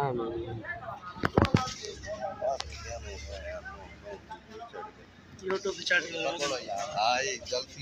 आमीन। यूट्यूब पे चैट करो यार, हां एक जल्दी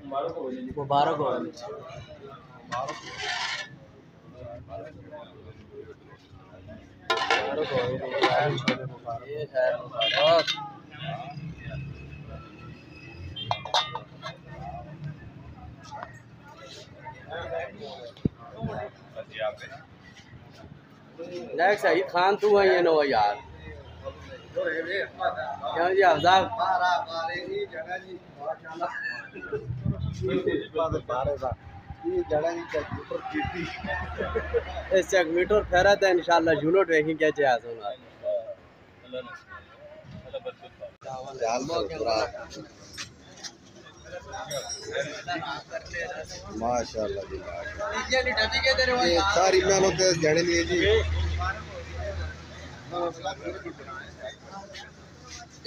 मुबारक हो जी मुबारक हो ये है मुबारक नेक्स्ट सही खान तू है ये नो यार क्या जी अफजाल इस चेक मीटर फेरा था इंशाल्लाह यूनिट वेखी क्या चाहिए सुना माशाल्लाह जी सारी मेहनत जाने लिए जी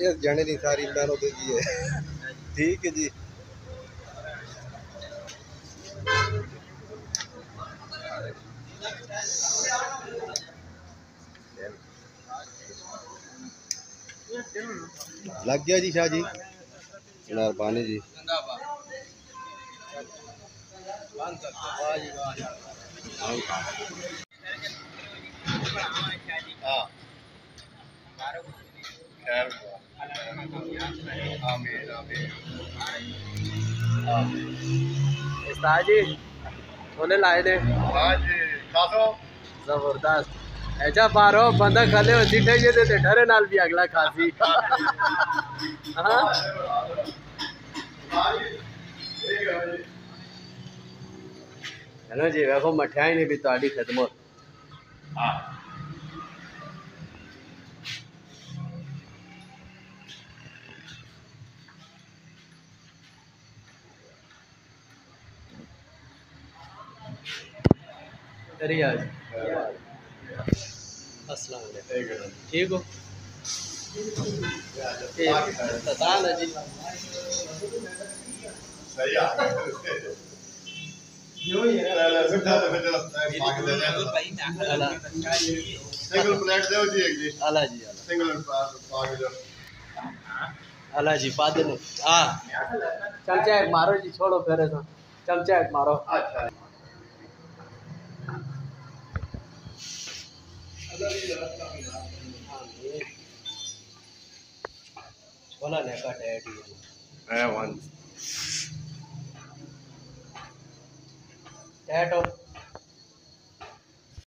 इस जाने की सारी मेहनत जी है ठीक है जी लग गया जी शाह जी मेहरबानी जी जी छोले लाए ने जबरदस्त ऐसा पारो बंदा खाले होती थे ये देते डरे नाल भी अगला खासी हाँ हेलो जी देखो मठियाई ने भी ताड़ी खिदमत रियाज अस्सलाम वालेकुम ठीक हो तान जी सही है सिंगल प्लेट दो जी एक जी अला जी सिंगल पाग दो अला जी पादे ने हां चमचा एक मारो जी छोड़ो फेरे तो चमचा एक मारो अच्छा छोला ने का डैडी है वन टैटो